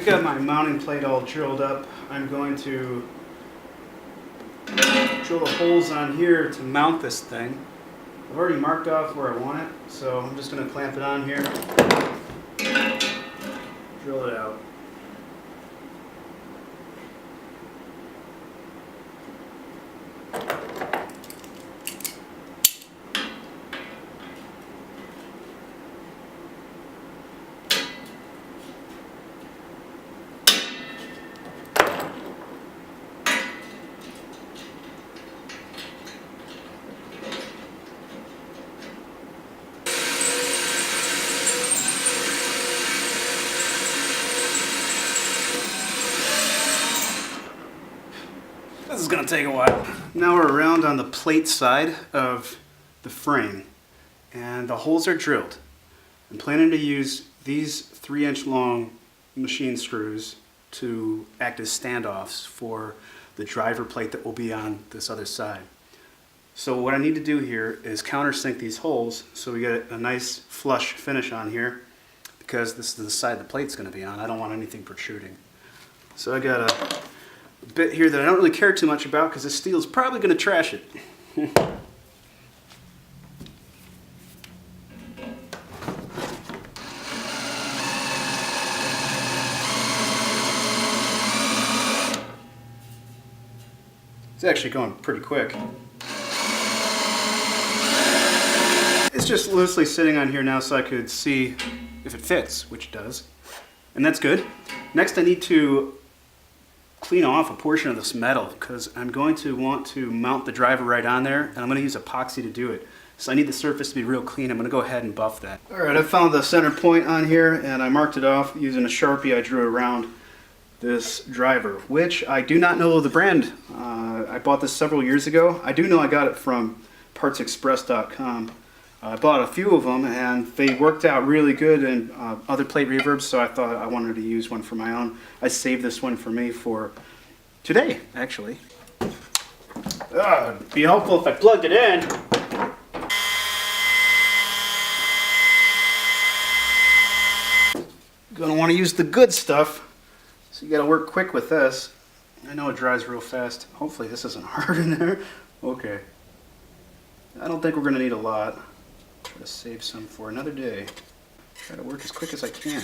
I've got my mounting plate all drilled up. I'm going to drill the holes on here to mount this thing. I've already marked off where I want it, so I'm just going to clamp it on here, drill it out. This is going to take a while. Now we're around on the plate side of the frame, and the holes are drilled. I'm planning to use these 3-inch long machine screws to act as standoffs for the driver plate that will be on this other side. So what I need to do here is countersink these holes so we get a nice flush finish on here, because this is the side the plate's going to be on. I don't want anything protruding. So I got a bit here that I don't really care too much about because this steel is probably going to trash it. It's actually going pretty quick. It's just loosely sitting on here now so I could see if it fits, which it does. And that's good. Next I need to clean off a portion of this metal because I'm going to want to mount the driver right on there, and I'm going to use epoxy to do it. So I need the surface to be real clean. I'm going to go ahead and buff that. Alright, I found the center point on here and I marked it off using a Sharpie I drew around this driver, which I do not know the brand. I bought this several years ago. I do know I got it from partsexpress.com. I bought a few of them and they worked out really good in other plate reverbs, so I thought I wanted to use one for my own. I saved this one for me for today, actually. It'd be helpful if I plugged it in. Gonna want to use the good stuff, so you gotta work quick with this. I know it dries real fast. Hopefully this isn't hard in there. Okay. I don't think we're gonna need a lot. Try to save some for another day. Try to work as quick as I can.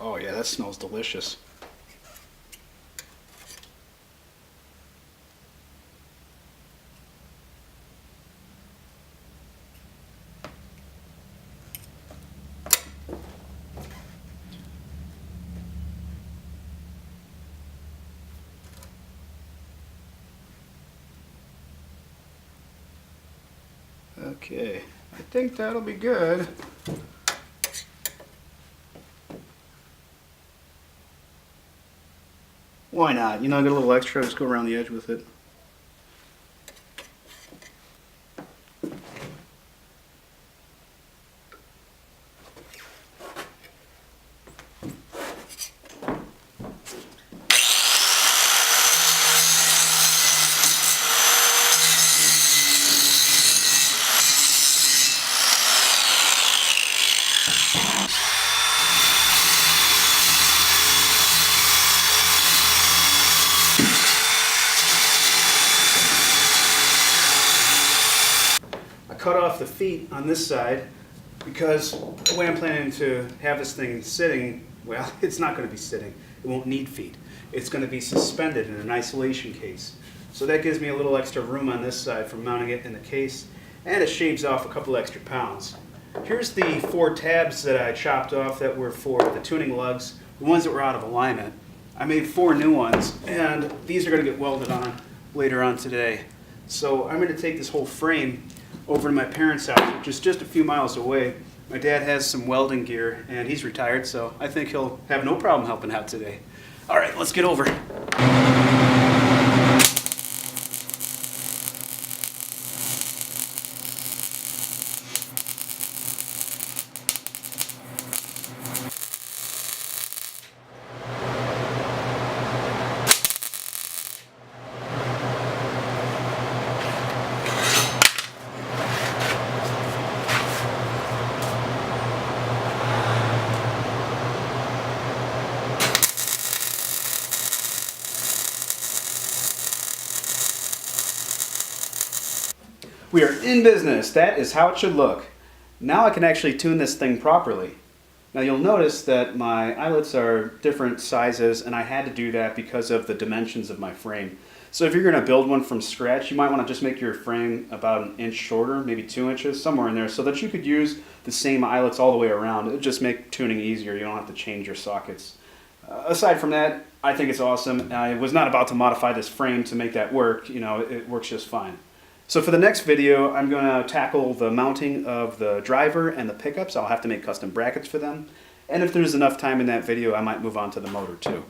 Oh yeah, that smells delicious. Okay, I think that'll be good. Why not? You know, I got a little extra, just go around the edge with it. Cut off the feet on this side because the way I'm planning to have this thing sitting, well, it's not going to be sitting. It won't need feet. It's going to be suspended in an isolation case. So that gives me a little extra room on this side for mounting it in the case, and it shaves off a couple extra pounds. Here's the 4 tabs that I chopped off that were for the tuning lugs, the ones that were out of alignment. I made 4 new ones, and these are going to get welded on later on today. So I'm going to take this whole frame over to my parents' house, which is just a few miles away. My dad has some welding gear and he's retired, so I think he'll have no problem helping out today. All right, let's get over. We are in business. That is how it should look. Now I can actually tune this thing properly. Now you'll notice that my eyelets are different sizes, and I had to do that because of the dimensions of my frame. So if you're going to build one from scratch, you might want to just make your frame about an inch shorter, maybe 2 inches, somewhere in there, so that you could use the same eyelets all the way around. It would just make tuning easier. You don't have to change your sockets. Aside from that, I think it's awesome. I was not about to modify this frame to make that work. You know, it works just fine. So for the next video, I'm going to tackle the mounting of the driver and the pickups. I'll have to make custom brackets for them. And if there's enough time in that video, I might move on to the motor too.